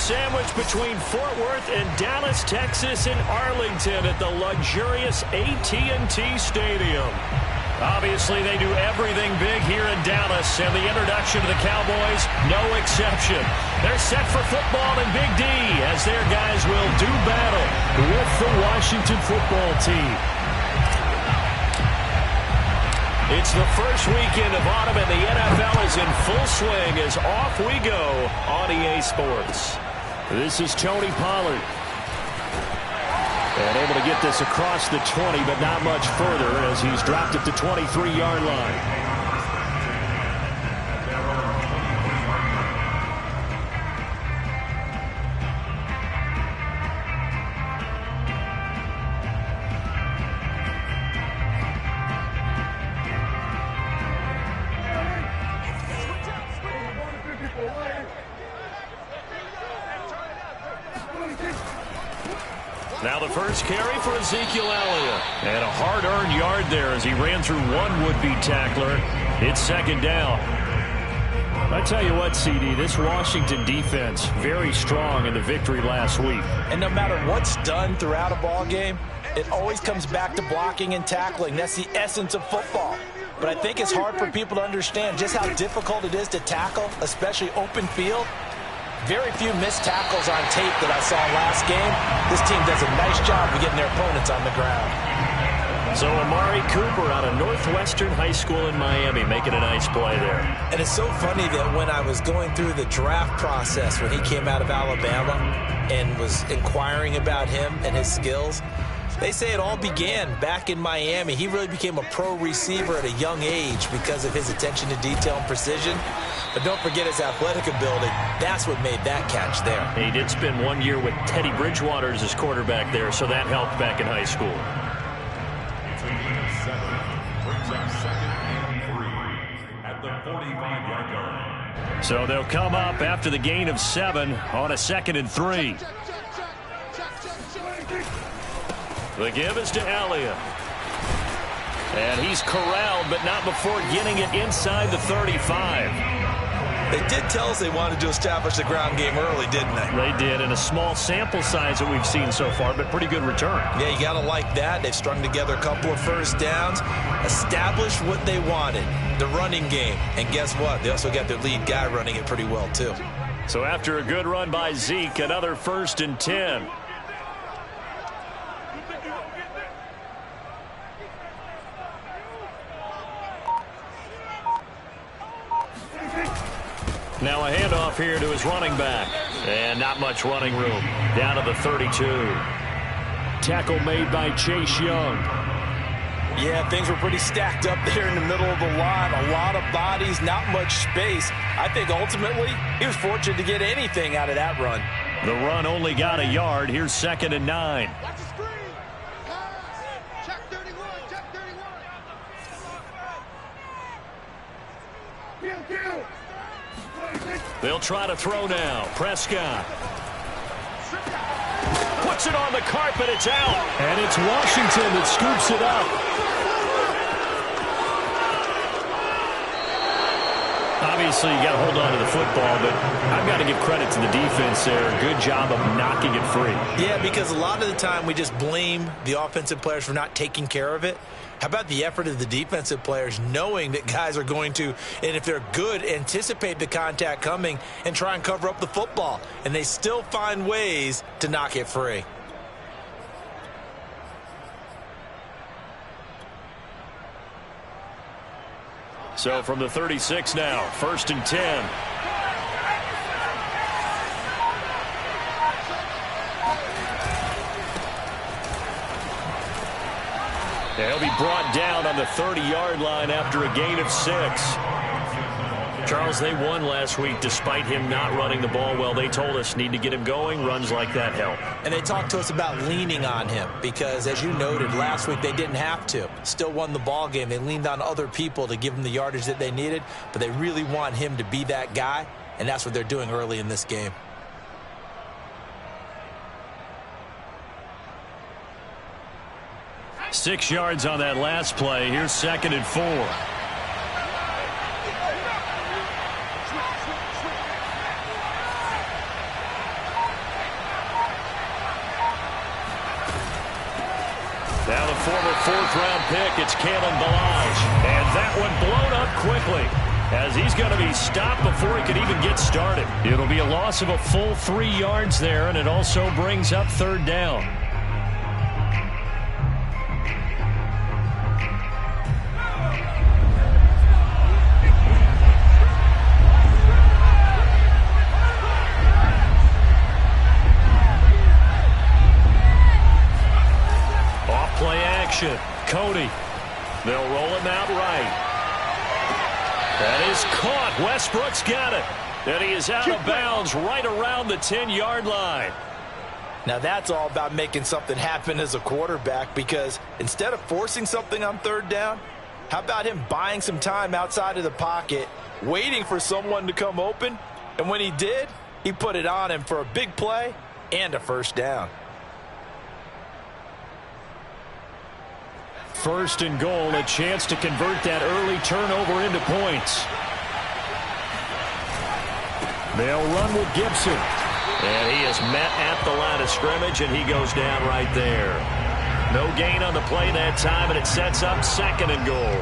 sandwiched between Fort Worth and Dallas, Texas, and Arlington at the luxurious AT&T Stadium. Obviously, they do everything big here in Dallas, and the introduction to the Cowboys, no exception. They're set for football in Big D as their guys will do battle with the Washington football team. It's the first weekend of autumn, and the NFL is in full swing as off we go on EA Sports. This is Tony Pollard. And able to get this across the 20, but not much further as he's dropped it to 23-yard line. Now the first carry for Ezekiel Elliott. And a hard-earned yard there as he ran through one would-be tackler. It's second down. I tell you what, CD, this Washington defense, very strong in the victory last week. And no matter what's done throughout a ball game, it always comes back to blocking and tackling. That's the essence of football. But I think it's hard for people to understand just how difficult it is to tackle, especially open field. Very few missed tackles on tape that I saw last game. This team does a nice job of getting their opponents on the ground. So Amari Cooper out of Northwestern High School in Miami making a nice play there. And it's so funny that when I was going through the draft process when he came out of Alabama and was inquiring about him and his skills, they say it all began back in Miami. He really became a pro receiver at a young age because of his attention to detail and precision. But don't forget his athletic ability. That's what made that catch there. He did spend 1 year with Teddy Bridgewater as his quarterback there, so that helped back in high school. So they'll come up after the gain of 7 on a 2nd and 3. The give is to Elliott. And he's corralled, but not before getting it inside the 35. They did tell us they wanted to establish the ground game early, didn't they? They did, in a small sample size that we've seen so far, but pretty good return. Yeah, you got to like that. They've strung together a couple of first downs, established what they wanted, the running game. And guess what? They also got their lead guy running it pretty well, too. So after a good run by Zeke, another 1st and 10. Now a handoff here to his running back. And not much running room. Down to the 32. Tackle made by Chase Young. Yeah, things were pretty stacked up there in the middle of the line. A lot of bodies, not much space. I think ultimately he was fortunate to get anything out of that run. The run only got a yard. Here's 2nd and 9. They'll try to throw now. Prescott puts it on the carpet. It's out. And it's Washington that scoops it up. Obviously, you got to hold on to the football, but I've got to give credit to the defense there. Good job of knocking it free. Yeah, because a lot of the time we just blame the offensive players for not taking care of it. How about the effort of the defensive players knowing that guys are going to, and if they're good, anticipate the contact coming and try and cover up the football. And they still find ways to knock it free. So from the 36 now, 1st and 10. They'll be brought down on the 30-yard line after a gain of 6. Charles, they won last week despite him not running the ball well. They told us need to get him going. Runs like that help. And they talked to us about leaning on him because, as you noted, last week they didn't have to. Still won the ball game. They leaned on other people to give them the yardage that they needed, but they really want him to be that guy, and that's what they're doing early in this game. Six yards on that last play. Here's 2nd and 4. fourth-round pick. It's Kalen Balaj. And that one blown up quickly, as he's going to be stopped before he could even get started. It'll be a loss of a full 3 yards there, and it also brings up third down. Off-play action. Cody. They'll roll him out right. That is caught. Westbrook's got it. And he is out of bounds right around the 10-yard line. Now that's all about making something happen as a quarterback, because instead of forcing something on third down, how about him buying some time outside of the pocket, waiting for someone to come open, and when he did, he put it on him for a big play and a first down. First and goal, a chance to convert that early turnover into points. They'll run with Gibson. And he is met at the line of scrimmage, and he goes down right there. No gain on the play that time, and it sets up second and goal.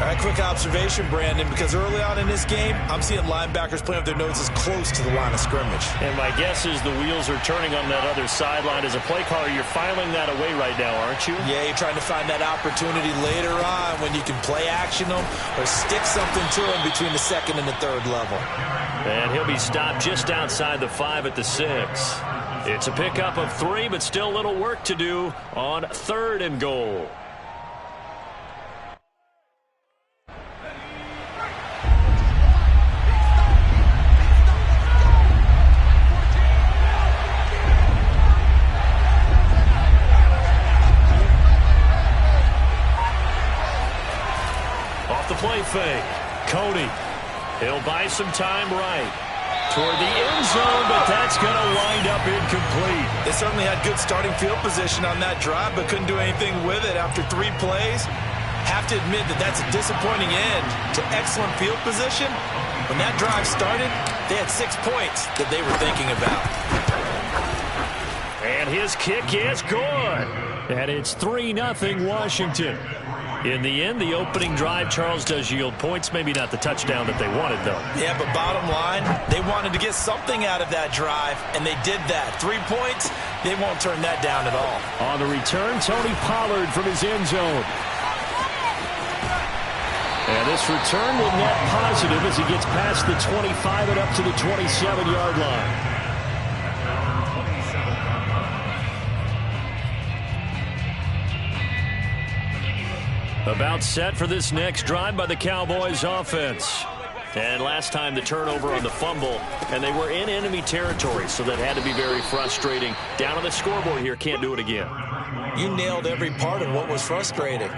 All right, quick observation, Brandon, because early on in this game, I'm seeing linebackers playing with their noses close to the line of scrimmage. And my guess is the wheels are turning on that other sideline. As a play caller, you're filing that away right now, aren't you? Yeah, you're trying to find that opportunity later on when you can play action them or stick something to them between the second and the third level. And he'll be stopped just outside the 5 at the 6. It's a pickup of 3, but still a little work to do on third and goal. Off the play fake. Cody. He'll buy some time right toward the end zone, but that's going to wind up incomplete. They certainly had good starting field position on that drive, but couldn't do anything with it after 3 plays. Have to admit that that's a disappointing end to excellent field position. When that drive started, they had 6 points that they were thinking about. And his kick is good. And it's 3-0 Washington. In the end, the opening drive, Charles, does yield points. Maybe not the touchdown that they wanted, though. Yeah, but bottom line, they wanted to get something out of that drive, and they did that. 3 points, they won't turn that down at all. On the return, Tony Pollard from his end zone. And this return will net positive as he gets past the 25 and up to the 27-yard line. About set for this next drive by the Cowboys offense. And last time the turnover on the fumble, and they were in enemy territory, so that had to be very frustrating. Down on the scoreboard here, can't do it again. You nailed every part of what was frustrating.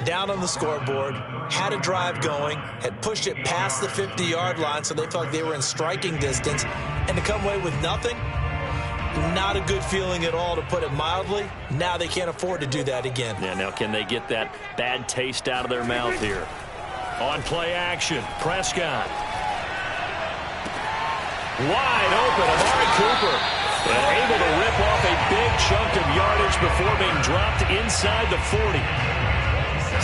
Down on the scoreboard, had a drive going, had pushed it past the 50-yard line, so they felt like they were in striking distance, and to come away with nothing, not a good feeling at all, to put it mildly. Now they can't afford to do that again. Yeah, now can they get that bad taste out of their mouth here? On play action, Prescott. Wide open, Amari Cooper. And able to rip off a big chunk of yardage before being dropped inside the 40.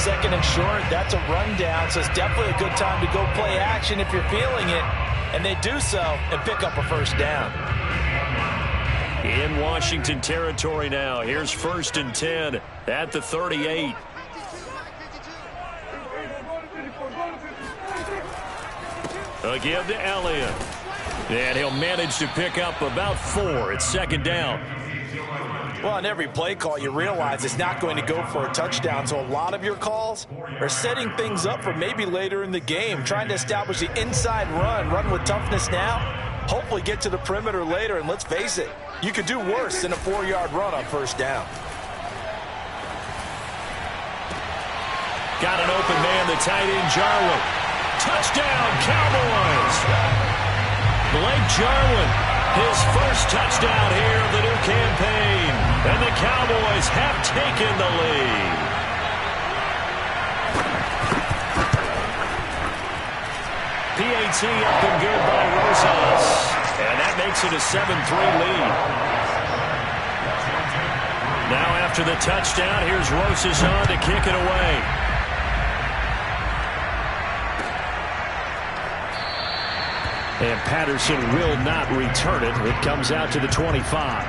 Second and short, that's a rundown, so it's definitely a good time to go play action if you're feeling it. And they do so and pick up a first down. In Washington territory now. Here's first and 10 at the 38. Again to Elliott. And he'll manage to pick up about 4. It's second down. Well, on every play call, you realize it's not going to go for a touchdown. So a lot of your calls are setting things up for maybe later in the game, trying to establish the inside run with toughness now, hopefully get to the perimeter later. And let's face it, you could do worse than a 4-yard run on first down. Got an open man, the tight end, Jarwin. Touchdown, Cowboys! Blake Jarwin, his first touchdown here of the new campaign. And the Cowboys have taken the lead. PAT up and good by Rosas. And that makes it a 7-3 lead. Now after the touchdown, here's Rosas on to kick it away. And Patterson will not return it. It comes out to the 25.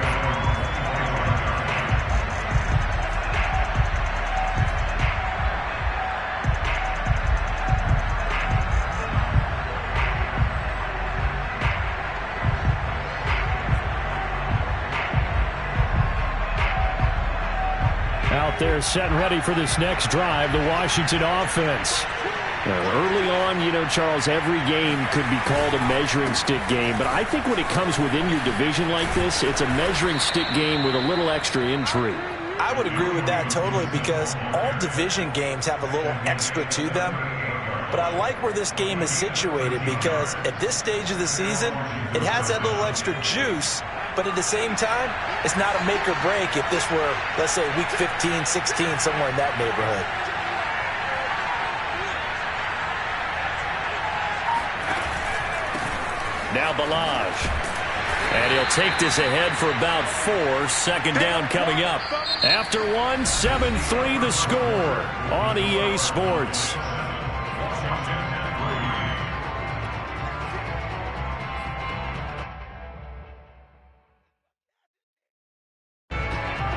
Out there set and ready for this next drive, the Washington offense. Early on, you know, Charles, every game could be called a measuring stick game. But I think when it comes within your division like this, it's a measuring stick game with a little extra intrigue. I would agree with that totally because all division games have a little extra to them. But I like where this game is situated because at this stage of the season, it has that little extra juice. But at the same time, it's not a make or break if this were, let's say, week 15, 16, somewhere in that neighborhood. Now Balaj. And he'll take this ahead for about 4. Second down coming up. After 1, 7-3 the score on EA Sports.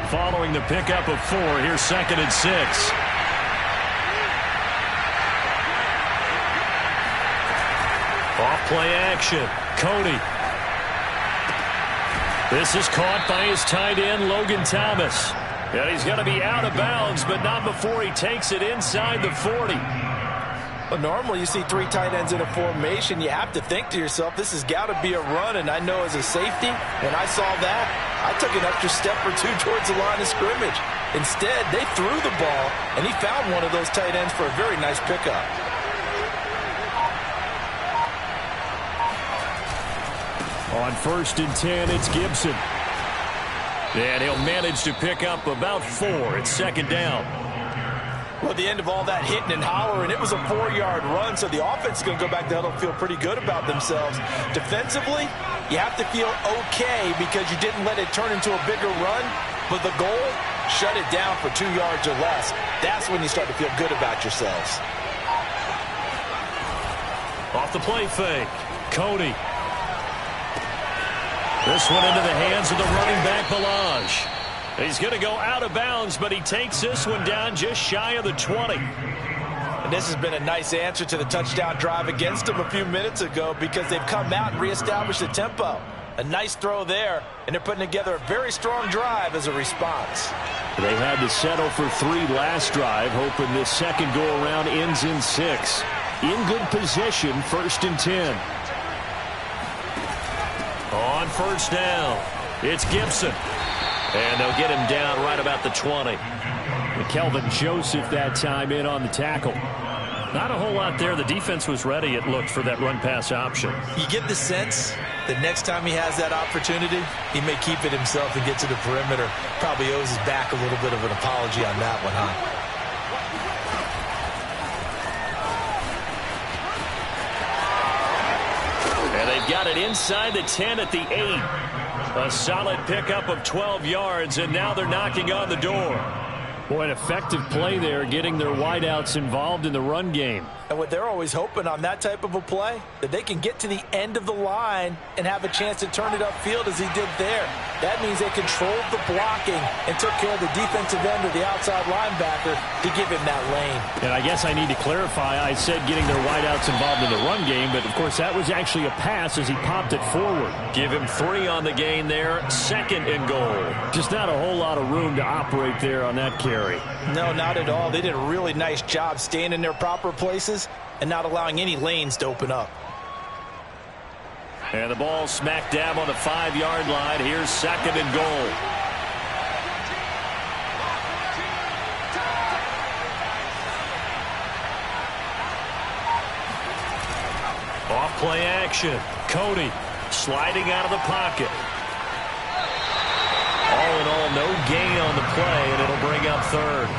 Following the pickup of 4, here's 2nd and 6. Off play action. Cody. This is caught by his tight end, Logan Thomas. And he's going to be out of bounds, but not before he takes it inside the 40. But normally you see 3 tight ends in a formation, you have to think to yourself, this has got to be a run. And I know as a safety, when I saw that, I took an extra step or 2 towards the line of scrimmage. Instead, they threw the ball, and he found one of those tight ends for a very nice pickup. On 1st and 10, it's Gibson. And he'll manage to pick up about 4. It's 2nd down. Well, at the end of all that hitting and hollering, it was a 4-yard run, so the offense is going to go back to huddle and feel pretty good about themselves. Defensively, you have to feel okay because you didn't let it turn into a bigger run, but the goal, shut it down for 2 yards or less. That's when you start to feel good about yourselves. Off the play fake, Cody. This one into the hands of the running back, Balaj. He's going to go out of bounds, but he takes this one down just shy of the 20. And this has been a nice answer to the touchdown drive against them a few minutes ago because they've come out and reestablished the tempo. A nice throw there, and they're putting together a very strong drive as a response. They had to settle for 3 last drive, hoping this second go-around ends in 6. In good position, 1st and 10. On 1st down, it's Gibson. And they'll get him down right about the 20. And Kelvin Joseph that time in on the tackle. Not a whole lot there. The defense was ready, it looked, for that run-pass option. You get the sense that next time he has that opportunity, he may keep it himself and get to the perimeter. Probably owes his back a little bit of an apology on that one, huh? And they've got it inside the 10 at the 8. A solid pickup of 12 yards, and now they're knocking on the door. Boy, an effective play there, getting their wideouts involved in the run game. And what they're always hoping on that type of a play, that they can get to the end of the line and have a chance to turn it upfield as he did there. That means they controlled the blocking and took care of the defensive end or the outside linebacker to give him that lane. And I guess I need to clarify, I said getting their wideouts involved in the run game, but of course that was actually a pass as he popped it forward. Give him 3 on the gain there, 2nd and goal. Just not a whole lot of room to operate there on that carry. No, not at all. They did a really nice job staying in their proper places and not allowing any lanes to open up. And the ball smack dab on the 5-yard line. Here's 2nd and goal. Off play action. Cody sliding out of the pocket. All in all, no gain on the play, and it'll bring up 3rd.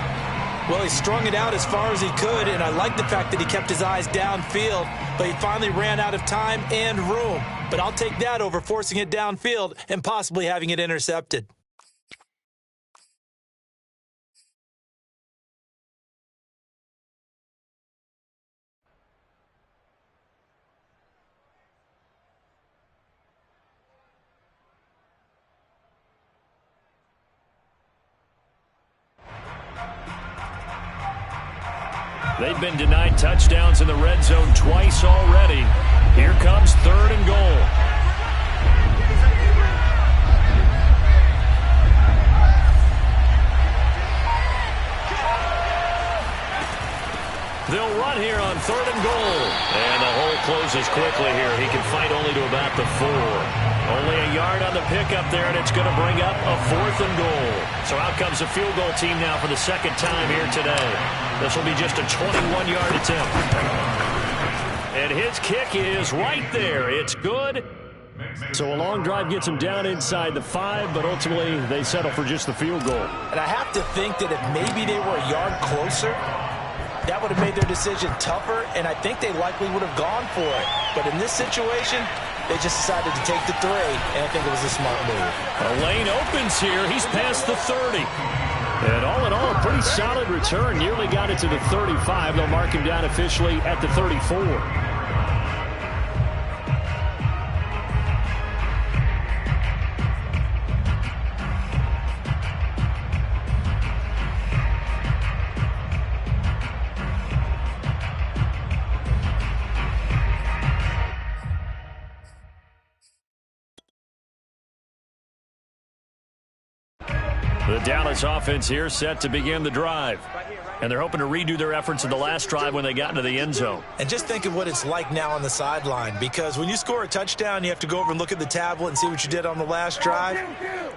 Well, he strung it out as far as he could, and I like the fact that he kept his eyes downfield, but he finally ran out of time and room. But I'll take that over forcing it downfield and possibly having it intercepted. They've been denied touchdowns in the red zone twice already. Here comes 3rd and goal. They'll run here on 3rd and goal. And the hole closes quickly here. He can fight only to about the 4. Only a yard on the pickup there, and it's going to bring up a 4th and goal. So out comes the field goal team now for the second time here today. This will be just a 21-yard attempt. And his kick is right there. It's good. So a long drive gets them down inside the 5, but ultimately they settle for just the field goal. And I have to think that if maybe they were a yard closer, that would have made their decision tougher, and I think they likely would have gone for it. But in this situation, they just decided to take the 3, and I think it was a smart move. A lane opens here. He's past the 30. And all in all, a pretty solid return. Nearly got it to the 35. They'll mark him down officially at the 34. The Dallas offense here set to begin the drive. And they're hoping to redo their efforts in the last drive when they got into the end zone. And just think of what it's like now on the sideline, because when you score a touchdown, you have to go over and look at the tablet and see what you did on the last drive.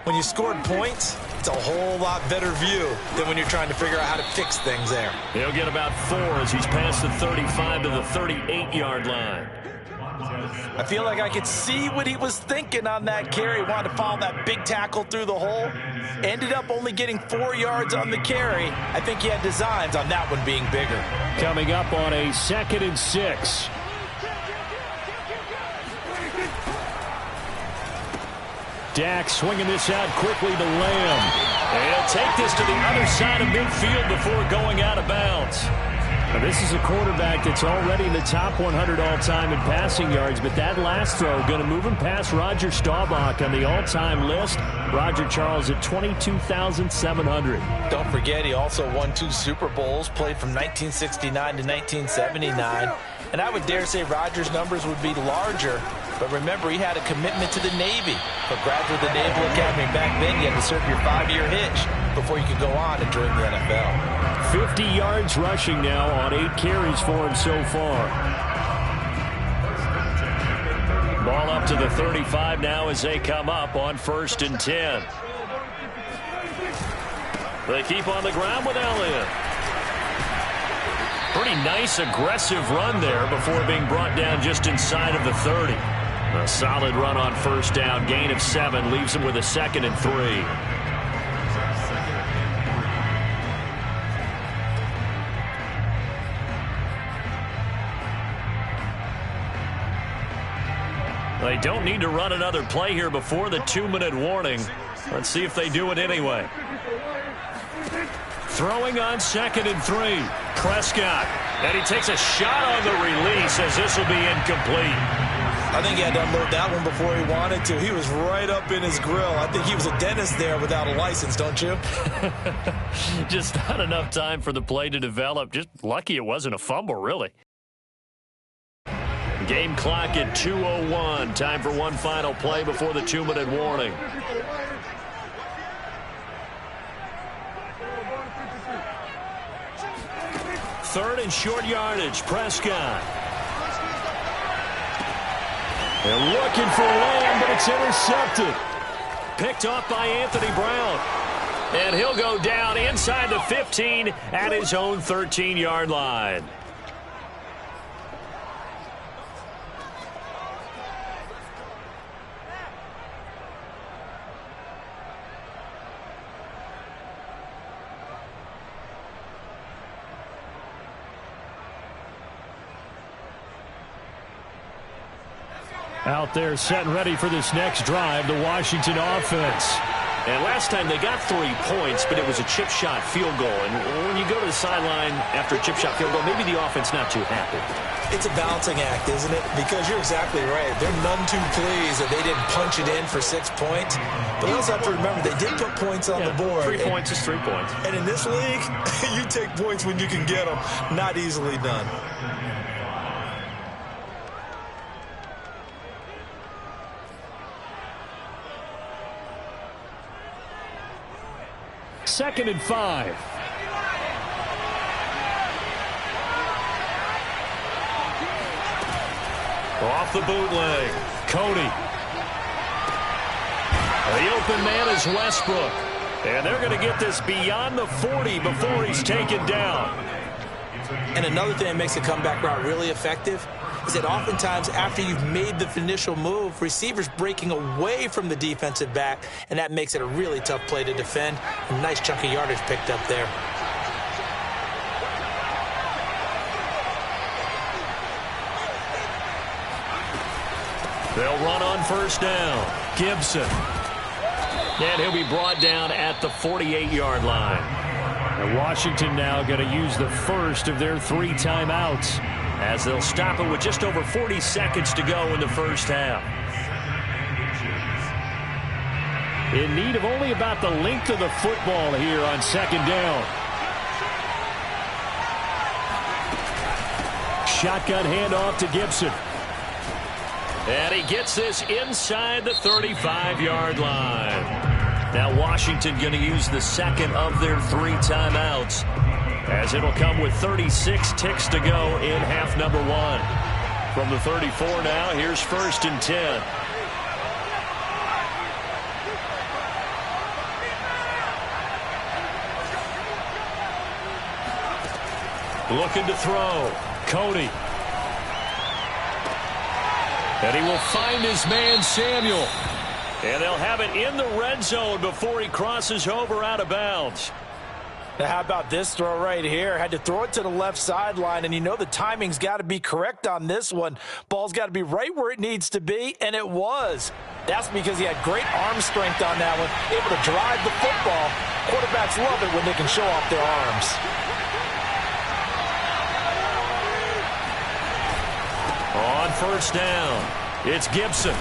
When you scored points, it's a whole lot better view than when you're trying to figure out how to fix things there. He'll get about 4 as he's past the 35 to the 38-yard line. I feel like I could see what he was thinking on that carry. Wanted to follow that big tackle through the hole. Ended up only getting 4 yards on the carry. I think he had designs on that one being bigger. Coming up on a 2nd and 6. Dak swinging this out quickly to Lamb. And he'll take this to the other side of midfield before going out of bounds. Now, this is a quarterback that's already in the top 100 all-time in passing yards, but that last throw going to move him past Roger Staubach on the all-time list. Roger Charles at 22,700. Don't forget, he also won 2 Super Bowls, played from 1969 to 1979. And I would dare say Roger's numbers would be larger, but remember, he had a commitment to the Navy. For graduate of the Naval Academy back then, you had to serve your 5-year hitch before you could go on and join the NFL. 50 yards rushing now on 8 carries for him so far. Ball up to the 35 now as they come up on 1st and 10. They keep on the ground with Elliott. Pretty nice aggressive run there before being brought down just inside of the 30. A solid run on 1st down. Gain of 7 leaves him with a 2nd and 3. They don't need to run another play here before the 2-minute warning. Let's see if they do it anyway. Throwing on 2nd and 3. Prescott. And he takes a shot on the release as this will be incomplete. I think he had to unload that one before he wanted to. He was right up in his grill. I think he was a dentist there without a license, don't you? Just not enough time for the play to develop. Just lucky it wasn't a fumble, really. Game clock at 2:01. Time for one final play before the 2-minute warning. Third and short yardage. Prescott. They're looking for Lamb, but it's intercepted. Picked off by Anthony Brown. And he'll go down inside the 15 at his own 13-yard line. Out there set and ready for this next drive, the Washington offense. And last time they got 3 points, but it was a chip shot field goal. And when you go to the sideline after a chip shot field goal, maybe the offense not too happy. It's a balancing act, isn't it? Because you're exactly right. They're none too pleased that they didn't punch it in for 6 points. But you also have to remember, they did put points on the board. 3 points is 3 points. And in this league, you take points when you can get them. Not easily done. Second and 5. Off the bootleg. Cody. The open man is Westbrook. And they're going to get this beyond the 40 before he's taken down. And another thing that makes a comeback route really effective is that oftentimes after you've made the initial move, receivers breaking away from the defensive back, and that makes it a really tough play to defend. A nice chunk of yardage picked up there. They'll run on first down. Gibson. And he'll be brought down at the 48-yard line. And Washington now going to use the first of their 3 timeouts, as they'll stop it with just over 40 seconds to go in the first half. In need of only about the length of the football here on second down. Shotgun handoff to Gibson. And he gets this inside the 35-yard line. Now Washington going to use the second of their 3 timeouts, as it'll come with 36 ticks to go in half number 1. From the 34 now, here's first and 10. Looking to throw. Cody. And he will find his man, Samuel. And they'll have it in the red zone before he crosses over out of bounds. Now, how about this throw right here? Had to throw it to the left sideline, and you know the timing's got to be correct on this one. Ball's got to be right where it needs to be, and it was. That's because he had great arm strength on that one, able to drive the football. Quarterbacks love it when they can show off their arms. On first down, it's Gibson.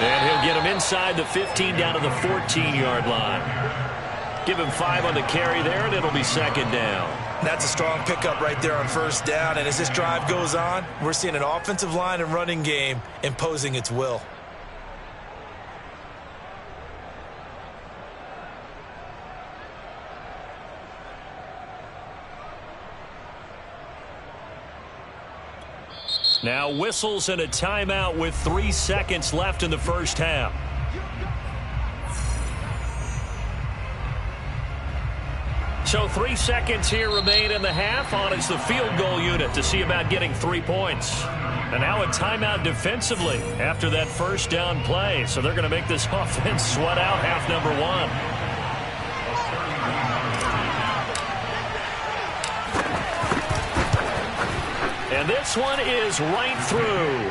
And he'll get him inside the 15 down to the 14-yard line. Give him 5 on the carry there, and it'll be second down. That's a strong pickup right there on first down. And as this drive goes on, we're seeing an offensive line and running game imposing its will. Now whistles and a timeout with 3 seconds left in the first half. So 3 seconds here remain in the half. On is the field goal unit to see about getting 3 points. And now a timeout defensively after that first down play. So they're going to make this offense sweat out half number 1. And this one is right through.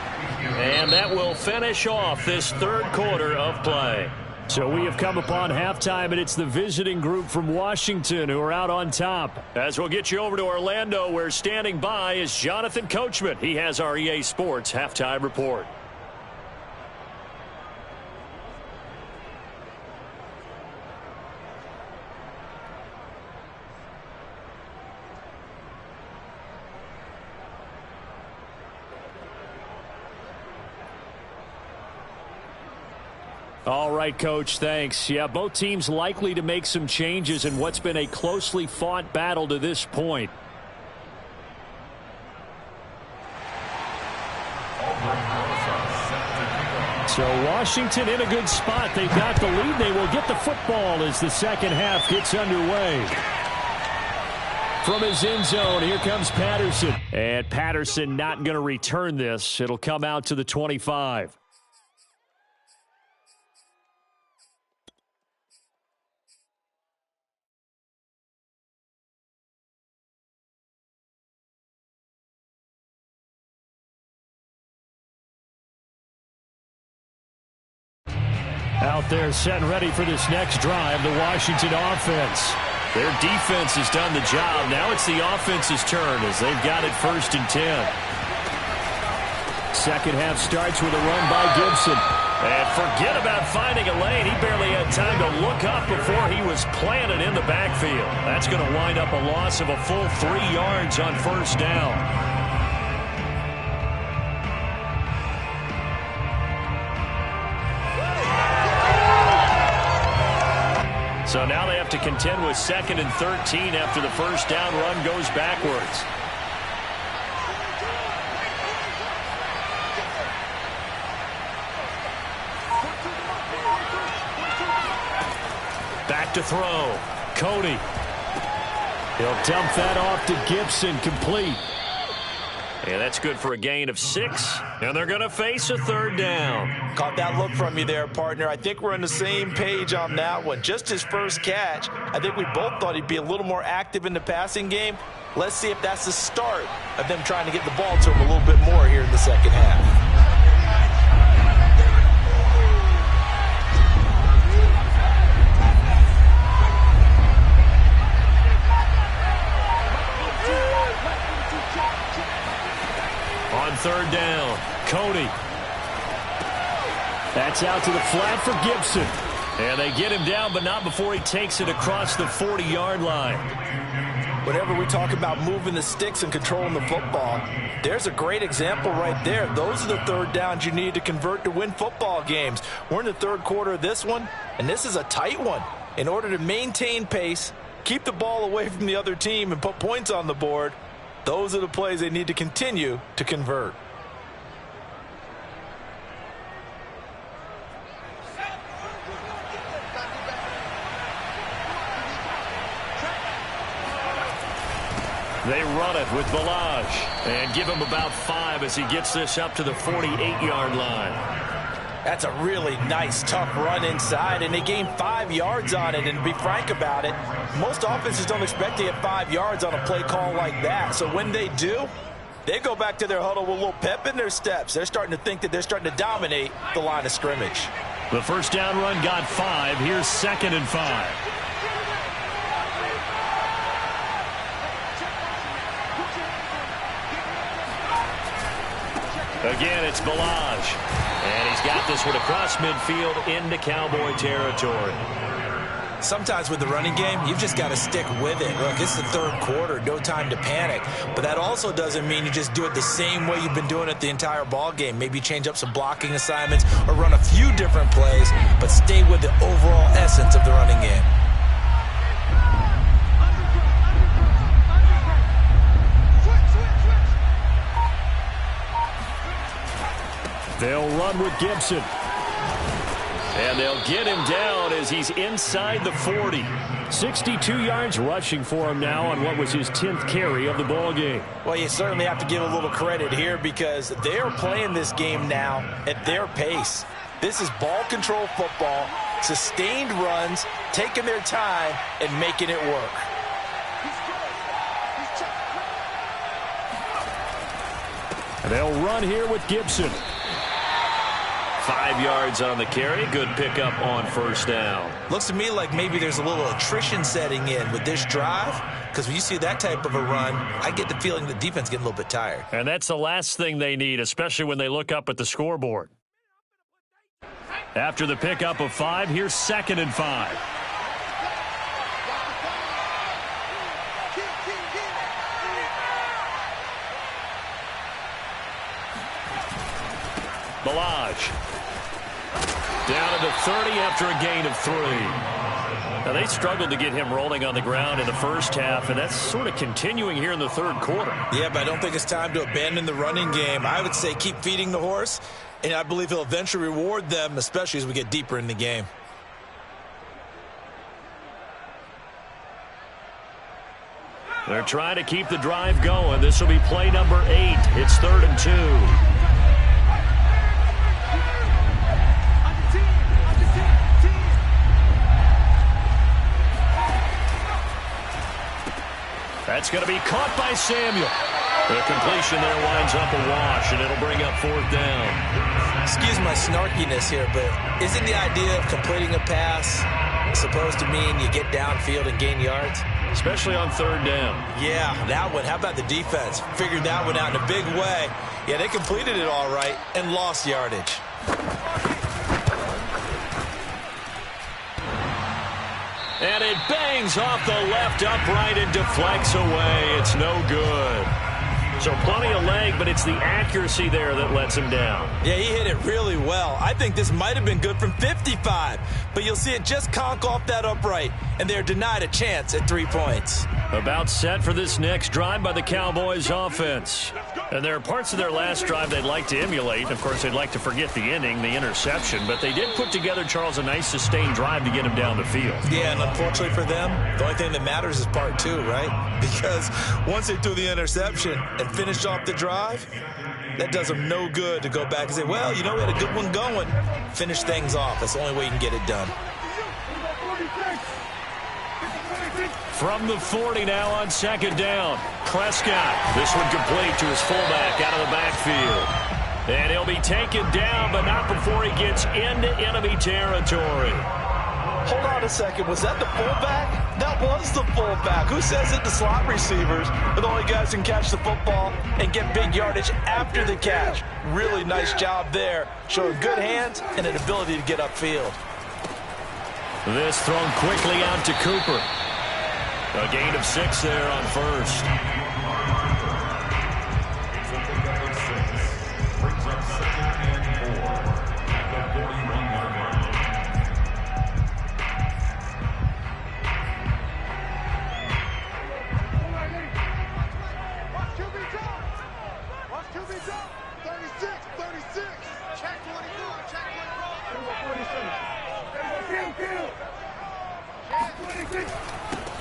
And that will finish off this third quarter of play. So we have come upon halftime, and it's the visiting group from Washington who are out on top. As we'll get you over to Orlando, where standing by is Jonathan Coachman. He has our EA Sports halftime report. All right, Coach, thanks. Yeah, both teams likely to make some changes in what's been a closely fought battle to this point. So Washington in a good spot. They've got the lead. They will get the football as the second half gets underway. From his end zone, here comes Patterson. And Patterson not going to return this. It'll come out to the 25. Out there set and ready for this next drive, the Washington offense. Their defense has done the job. Now it's the offense's turn as they've got it 1st and 10. Second half starts with a run by Gibson. And forget about finding a lane. He barely had time to look up before he was planted in the backfield. That's going to wind up a loss of a full 3 yards on 1st down. So now they have to contend with 2nd and 13 after the 1st down run goes backwards. Back to throw. Cody. He'll dump that off to Gibson, complete. And that's good for a gain of 6. And they're going to face a 3rd down. Caught that look from you there, partner. I think we're on the same page on that one. Just his first catch. I think we both thought he'd be a little more active in the passing game. Let's see if that's the start of them trying to get the ball to him a little bit more here in the second half. On 3rd down, Cody. That's out to the flat for Gibson. And they get him down, but not before he takes it across the 40-yard line. Whenever we talk about moving the sticks and controlling the football, there's a great example right there. Those are the 3rd downs you need to convert to win football games. We're in the 3rd quarter of this one, and this is a tight one. In order to maintain pace, keep the ball away from the other team, and put points on the board, those are the plays they need to continue to convert. They run it with Balaj and give him about 5 as he gets this up to the 48-yard line. That's a really nice, tough run inside, and they gained 5 yards on it. And to be frank about it, most offenses don't expect to get 5 yards on a play call like that. So when they do, they go back to their huddle with a little pep in their steps. They're starting to think that they're starting to dominate the line of scrimmage. The 1st down run got 5. Here's 2nd and 5. Again, it's Balaj. And he's got this one across midfield into Cowboy territory. Sometimes with the running game, you've just got to stick with it. Look, it's the 3rd quarter, no time to panic. But that also doesn't mean you just do it the same way you've been doing it the entire ball game. Maybe change up some blocking assignments or run a few different plays, but stay with the overall essence of the running game. They'll run with Gibson. And they'll get him down as he's inside the 40. 62 yards rushing for him now on what was his 10th carry of the ball game. Well, you certainly have to give a little credit here because they are playing this game now at their pace. This is ball control football, sustained runs, taking their time and making it work. And they'll run here with Gibson. 5 yards on the carry. Good pickup on 1st down. Looks to me like maybe there's a little attrition setting in with this drive, because when you see that type of a run, I get the feeling the defense getting a little bit tired. And that's the last thing they need, especially when they look up at the scoreboard. After the pickup of 5, here's 2nd and 5. Balaj. Down to the 30 after a gain of 3. Now, they struggled to get him rolling on the ground in the 1st half, and that's sort of continuing here in the 3rd quarter. Yeah, but I don't think it's time to abandon the running game. I would say keep feeding the horse, and I believe he'll eventually reward them, especially as we get deeper in the game. They're trying to keep the drive going. This will be play number 8. It's 3rd and 2. That's going to be caught by Samuel. The completion there winds up a wash, and it'll bring up 4th down. Excuse my snarkiness here, but isn't the idea of completing a pass supposed to mean you get downfield and gain yards? Especially on 3rd down. Yeah, that one. How about the defense? Figured that one out in a big way. Yeah, they completed it all right and lost yardage. And it bangs off the left upright and deflects away. It's no good. So plenty of leg, but it's the accuracy there that lets him down. Yeah, he hit it really well. I think this might have been good from 55, but you'll see it just conk off that upright, and they're denied a chance at 3 points. About set for this next drive by the Cowboys offense. And there are parts of their last drive they'd like to emulate. Of course, they'd like to forget the inning, the interception, but they did put together, Charles, a nice sustained drive to get him down the field. Yeah, and unfortunately for them, the only thing that matters is part 2, right? Because once they threw the interception and finished off the drive, that does them no good to go back and say, well, you know, we had a good one going. Finish things off. That's the only way you can get it done. From the 40 now on 2nd down. Prescott. This one complete to his fullback out of the backfield. And he'll be taken down, but not before he gets into enemy territory. Hold on a second. Was that the fullback? That was the fullback. Who says that the slot receivers are the only guys who can catch the football and get big yardage after the catch? Really nice job there. Showing good hands and an ability to get upfield. This thrown quickly out to Cooper. A gain of 6 there on 1st.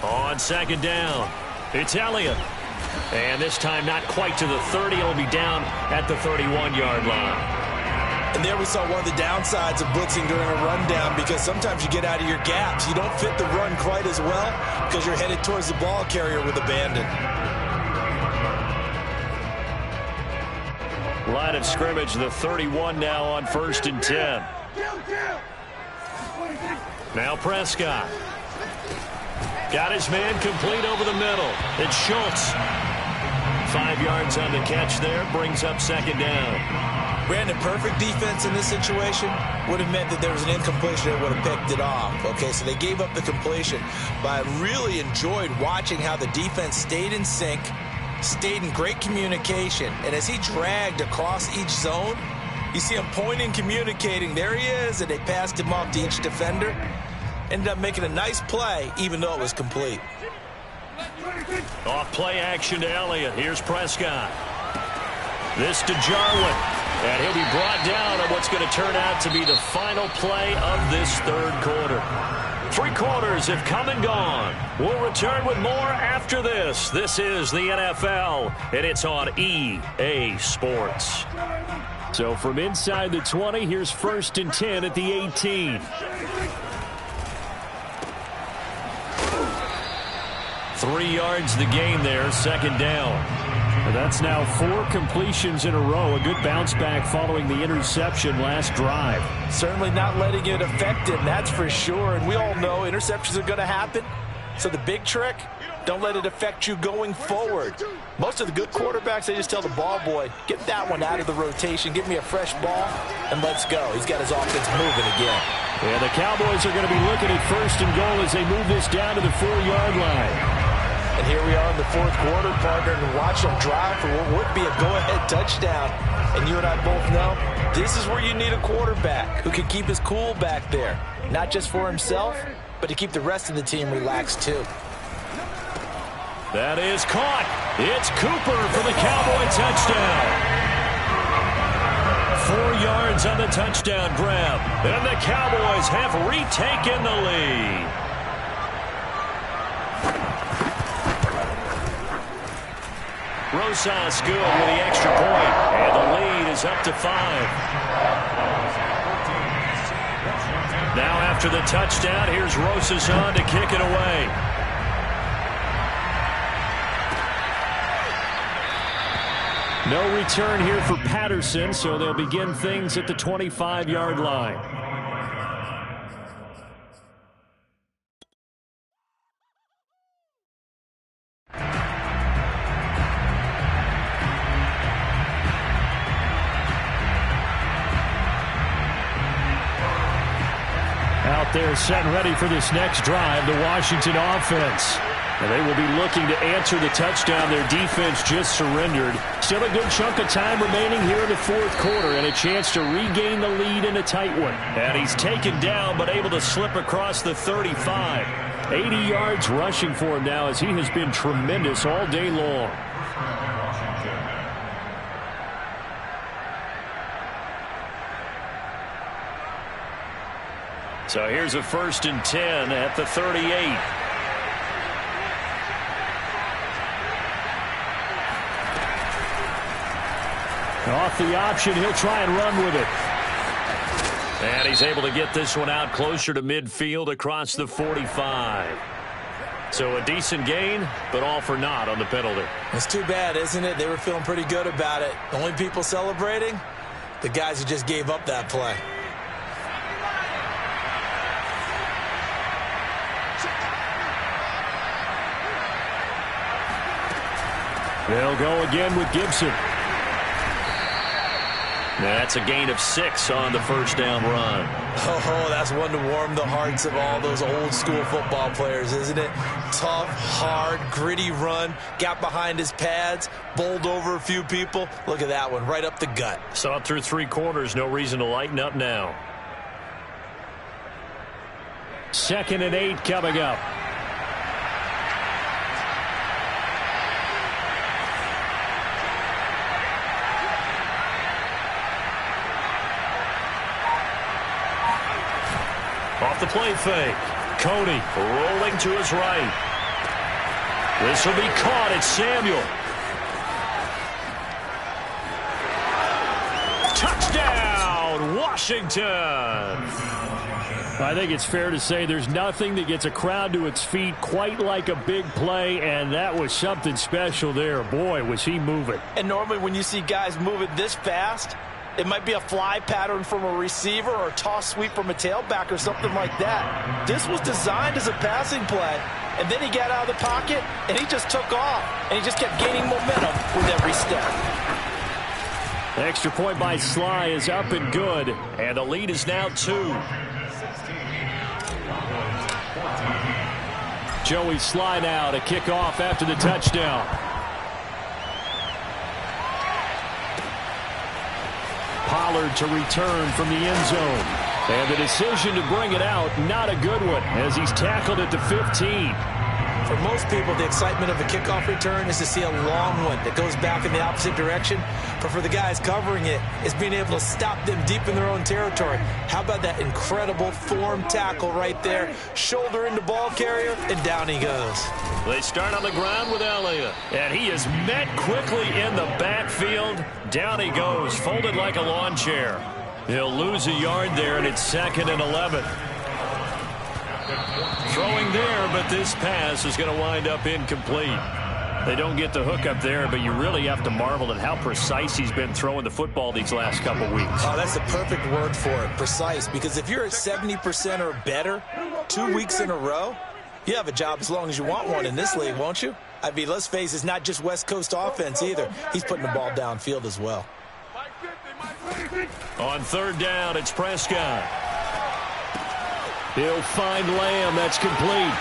On 2nd down, it's Elliott. And this time not quite to the 30. It'll be down at the 31-yard line. And there we saw one of the downsides of blitzing during a rundown, because sometimes you get out of your gaps. You don't fit the run quite as well because you're headed towards the ball carrier with abandon. Line of scrimmage, the 31 now on 1st and 10. Now Prescott. Got his man complete over the middle. It's Schultz. 5 yards on the catch there. Brings up 2nd down. Brandon, perfect defense in this situation would have meant that there was an incompletion that would have picked it off. Okay, so they gave up the completion. But I really enjoyed watching how the defense stayed in sync, stayed in great communication. And as he dragged across each zone, you see him pointing, communicating. There he is, and they passed him off to each defender. Ended up making a nice play, even though it was complete. Off play action to Elliott. Here's Prescott. This to Jarwin. And he'll be brought down on what's going to turn out to be the final play of this 3rd quarter. 3 quarters have come and gone. We'll return with more after this. This is the NFL, and it's on EA Sports. So from inside the 20, here's 1st and 10 at the 18. 3 yards the game there, 2nd down. That's now 4 completions in a row. A good bounce back following the interception last drive. Certainly not letting it affect him, that's for sure. And we all know interceptions are going to happen. So the big trick, don't let it affect you going forward. Most of the good quarterbacks, they just tell the ball boy, get that one out of the rotation, give me a fresh ball, and let's go. He's got his offense moving again. Yeah, the Cowboys are going to be looking at 1st and goal as they move this down to the 4-yard line. And here we are in the 4th quarter, partner, and watch them drive for what would be a go-ahead touchdown. And you and I both know this is where you need a quarterback who can keep his cool back there. Not just for himself, but to keep the rest of the team relaxed too. That is caught. It's Cooper for the Cowboy touchdown. 4 yards on the touchdown grab. And the Cowboys have retaken the lead. Rosas good with the extra point, and the lead is up to 5. Now after the touchdown, here's Rosas on to kick it away. No return here for Patterson, so they'll begin things at the 25-yard line. Out there set and ready for this next drive, the Washington offense. And they will be looking to answer the touchdown their defense just surrendered. Still a good chunk of time remaining here in the fourth quarter and a chance to regain the lead in a tight one. And he's taken down but able to slip across the 35. 80 yards rushing for him now as he has been tremendous all day long. So here's a 1st and 10 at the 38. Off the option, he'll try and run with it. And he's able to get this one out closer to midfield across the 45. So a decent gain, but all for naught on the penalty. It's too bad, isn't it? They were feeling pretty good about it. The only people celebrating, the guys who just gave up that play. They'll go again with Gibson. That's a gain of 6 on the first down run. Oh, that's one to warm the hearts of all those old school football players, isn't it? Tough, hard, gritty run. Got behind his pads, bowled over a few people. Look at that one, right up the gut. Saw it through 3 quarters. No reason to lighten up now. 2nd and 8 coming up. Off the play fake. Cody rolling to his right. This will be caught. It's Samuel. Touchdown, Washington. I think it's fair to say there's nothing that gets a crowd to its feet quite like a big play, and that was something special there. Boy, was he moving. And normally when you see guys moving this fast, it might be a fly pattern from a receiver or a toss sweep from a tailback or something like that. This was designed as a passing play, and then he got out of the pocket, and he just took off, and he just kept gaining momentum with every step. The extra point by Sly is up and good, and the lead is now 2. Joey Sly now to kick off after the touchdown. Pollard to return from the end zone. And the decision to bring it out, not a good one, as he's tackled at the 15. For most people, the excitement of a kickoff return is to see a long one that goes back in the opposite direction. But for the guys covering it, it's being able to stop them deep in their own territory. How about that incredible form tackle right there? Shoulder into ball carrier, and down he goes. They start on the ground with Elliott. And he is met quickly in the backfield. Down he goes, folded like a lawn chair. He'll lose a yard there, and it's 2nd and 11. Throwing there, but this pass is going to wind up incomplete. They don't get the hook up there, but you really have to marvel at how precise he's been throwing the football these last couple weeks. Oh, that's the perfect word for it, precise, because if you're at 70% or better 2 weeks in a row, you have a job as long as you want one in this league, won't you? I mean, let's face it, it's not just West Coast offense either. He's putting the ball downfield as well. On 3rd down, it's Prescott. He'll find Lamb. That's complete.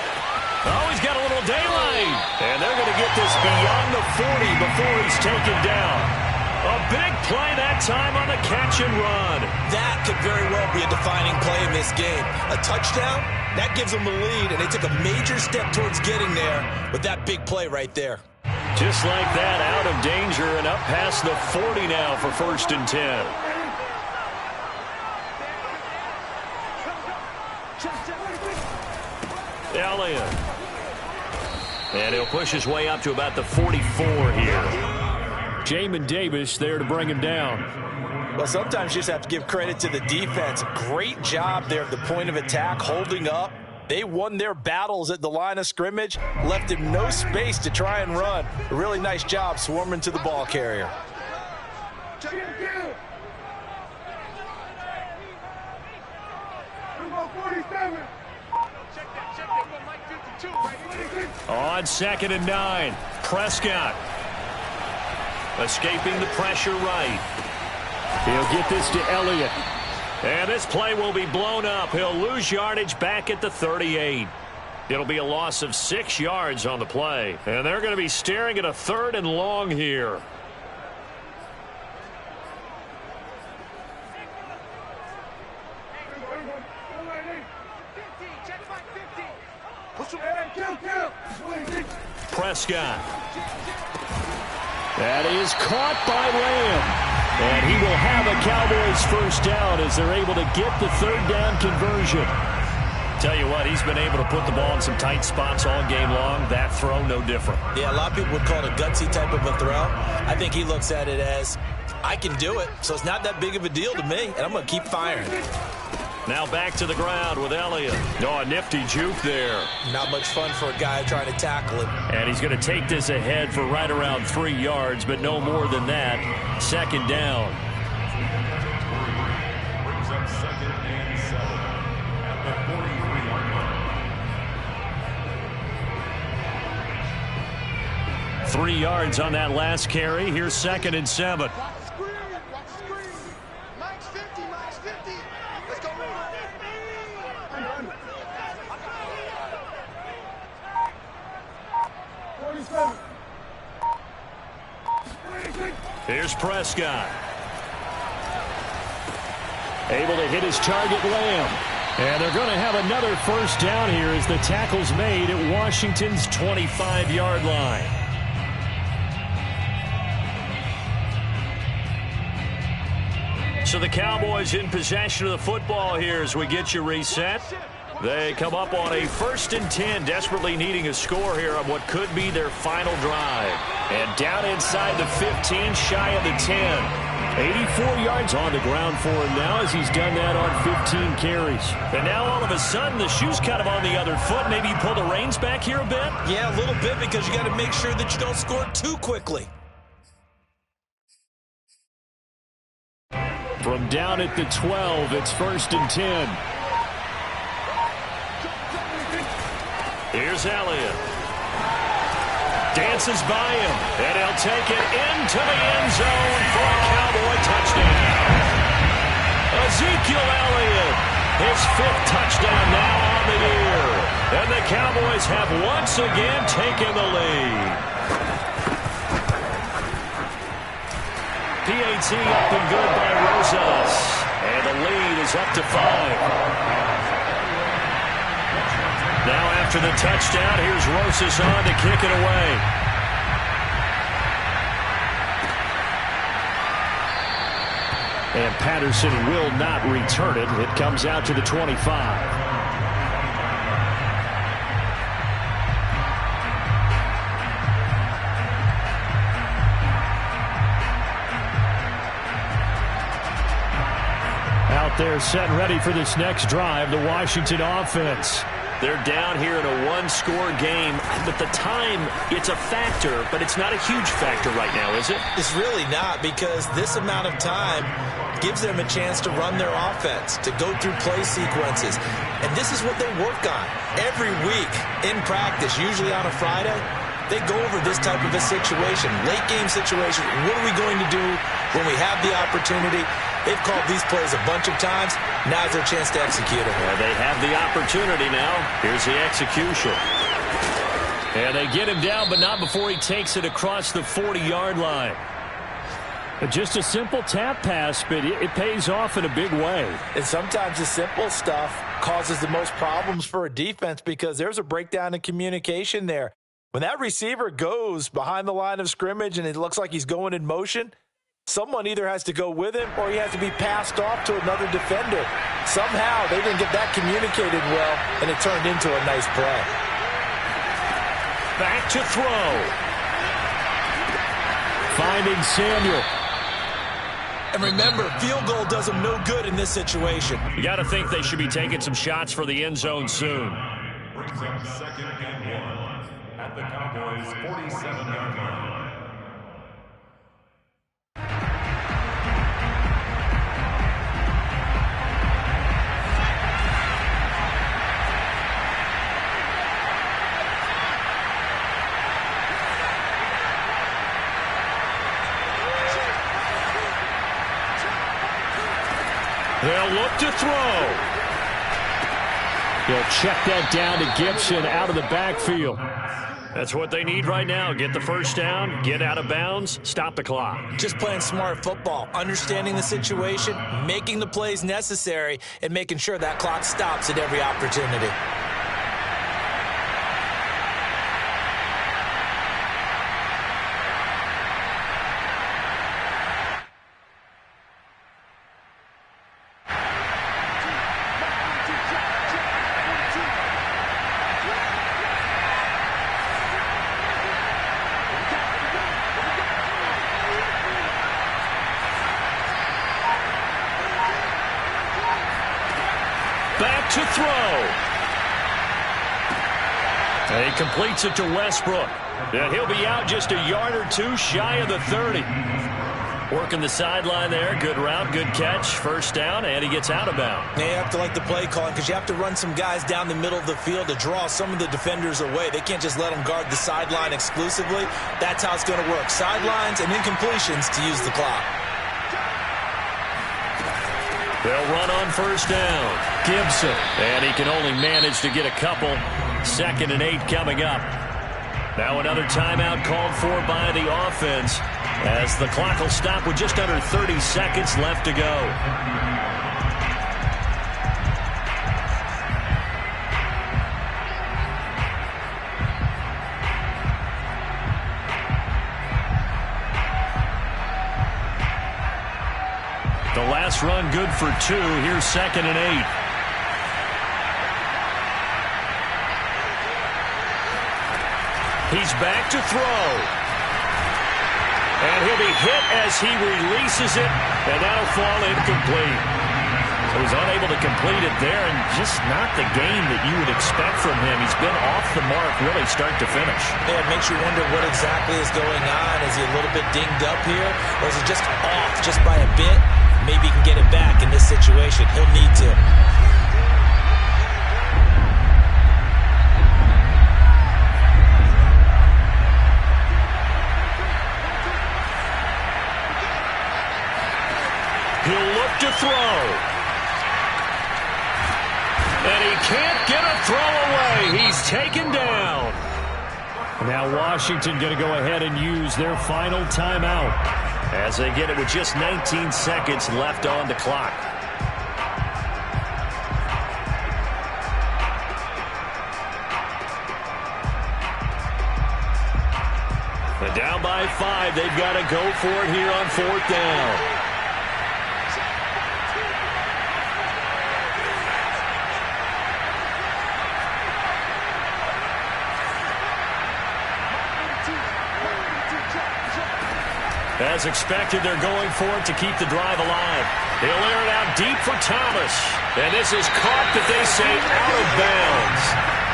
Oh, he's got a little daylight. And they're going to get this beyond the 40 before he's taken down. A big play that time on the catch and run. That could very well be a defining play in this game. A touchdown, that gives them the lead, and they took a major step towards getting there with that big play right there. Just like that, out of danger and up past the 40 now for 1st and 10. Elliott. And he'll push his way up to about the 44 here. Jamin Davis there to bring him down. Well, sometimes you just have to give credit to the defense. Great job there at the point of attack, holding up. They won their battles at the line of scrimmage, left him no space to try and run. A really nice job swarming to the ball carrier. On 2nd and 9, Prescott. Escaping the pressure right. He'll get this to Elliott. And this play will be blown up. He'll lose yardage back at the 38. It'll be a loss of 6 yards on the play. And they're going to be staring at a 3rd and long here. Prescott. That is caught by Lamb. And he will have a Cowboys first down as they're able to get the 3rd down conversion. Tell you what, he's been able to put the ball in some tight spots all game long. That throw, no different. Yeah, a lot of people would call it a gutsy type of a throw. I think he looks at it as, I can do it, so it's not that big of a deal to me, and I'm going to keep firing. Now back to the ground with Elliott. Oh, a nifty juke there. Not much fun for a guy trying to tackle it. And he's going to take this ahead for right around 3 yards, but no more than that. 2nd down. Brings up 2nd and 7 at the 43-yard line. 3 yards on that last carry. Here's 2nd and 7. Here's Prescott. Able to hit his target, Lamb. And they're going to have another first down here as the tackle's made at Washington's 25-yard line. So the Cowboys in possession of the football here as we get you reset. They come up on a 1st and 10, desperately needing a score here on what could be their final drive. And down inside the 15, shy of the 10. 84 yards on the ground for him now as he's done that on 15 carries. And now all of a sudden the shoe's kind of on the other foot. Maybe you pull the reins back here a bit? Yeah, a little bit because you got to make sure that you don't score too quickly. From down at the 12, it's 1st and 10. Here's Elliott. Dances by him, and he'll take it into the end zone for a Cowboy touchdown. Ezekiel Elliott, his 5th touchdown now on the year. And the Cowboys have once again taken the lead. PAT up and good by Rosas. And the lead is up to 5. Now after the touchdown, here's Rosas on to kick it away. And Patterson will not return it. It comes out to the 25. Out there set and ready for this next drive, the Washington offense. They're down here in a one-score game, but the time, it's a factor, but it's not a huge factor right now, is it? It's really not, because this amount of time gives them a chance to run their offense, to go through play sequences. And this is what they work on every week in practice, usually on a Friday. They go over this type of a situation, late-game situation. What are we going to do when we have the opportunity? They've called these plays a bunch of times. Now's their chance to execute it. Well, they have the opportunity now. Here's the execution. And they get him down, but not before he takes it across the 40-yard line. Just a simple tap pass, but it pays off in a big way. And sometimes the simple stuff causes the most problems for a defense because there's a breakdown in communication there. When that receiver goes behind the line of scrimmage and it looks like he's going in motion, someone either has to go with him or he has to be passed off to another defender. Somehow they didn't get that communicated well, and it turned into a nice play. Back to throw. Finding Samuel. And remember, field goal does them no good in this situation. You got to think they should be taking some shots for the end zone soon. Brings up 2nd and 1 at the Cowboys' 47-yard line. They'll look to throw. He'll check that down to Gibson out of the backfield. That's what they need right now. Get the first down, get out of bounds, stop the clock. Just playing smart football, understanding the situation, making the plays necessary, and making sure that clock stops at every opportunity. Back to throw. And he completes it to Westbrook. And he'll be out just a yard or two shy of the 30. Working the sideline there. Good route, good catch. First down, and he gets out of bounds. You have to like the play calling because you have to run some guys down the middle of the field to draw some of the defenders away. They can't just let them guard the sideline exclusively. That's how it's going to work. Sidelines and incompletions to use the clock. They'll run on first down. Gibson. And he can only manage to get a couple. 2nd and 8 coming up. Now another timeout called for by the offense as the clock will stop with just under 30 seconds left to go. The last run good for 2. Here's 2nd and 8. He's back to throw. And he'll be hit as he releases it, and that'll fall incomplete. So he's unable to complete it there, and just not the game that you would expect from him. He's been off the mark really start to finish. Yeah, it makes you wonder what exactly is going on. Is he a little bit dinged up here, or is he just off just by a bit? Maybe he can get it back in this situation. He'll need to. He'll look to throw. And he can't get a throw away. He's taken down. Now Washington going to go ahead and use their final timeout as they get it with just 19 seconds left on the clock. And down by 5. They've got to go for it here on 4th down. As expected, they're going for it to keep the drive alive. They'll air it out deep for Thomas. And this is caught, that they say, out of bounds.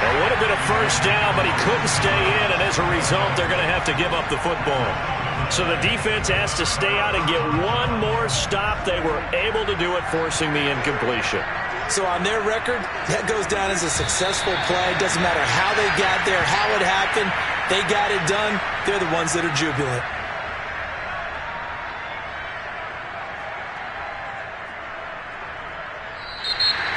It would have been a first down, but he couldn't stay in, and as a result, they're going to have to give up the football. So the defense has to stay out and get one more stop. They were able to do it, forcing the incompletion. So on their record, that goes down as a successful play. Doesn't matter how they got there, how it happened. They got it done. They're the ones that are jubilant.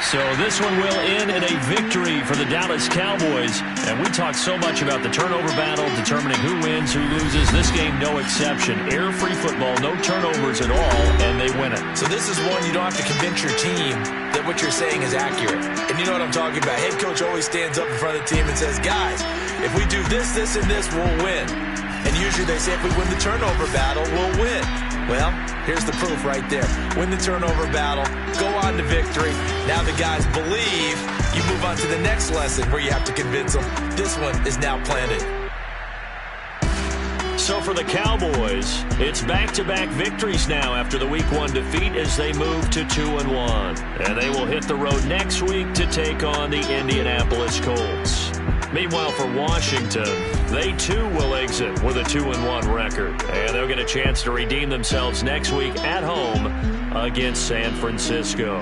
So this one will end in a victory for the Dallas Cowboys. And we talked so much about the turnover battle, determining who wins, who loses. This game, no exception. Air-free football, no turnovers at all, and they win it. So this is one you don't have to convince your team that what you're saying is accurate. And you know what I'm talking about. Head coach always stands up in front of the team and says, guys, if we do this, this, and this, we'll win. And usually they say if we win the turnover battle, we'll win. Well, here's the proof right there. Win the turnover battle, go on to victory. Now the guys believe. You move on to the next lesson where you have to convince them. This one is now planted. So for the Cowboys, it's back-to-back victories now after the Week 1 defeat as they move to 2-1. And they will hit the road next week to take on the Indianapolis Colts. Meanwhile, for Washington, they too will exit with a 2-1 record. And they'll get a chance to redeem themselves next week at home against San Francisco.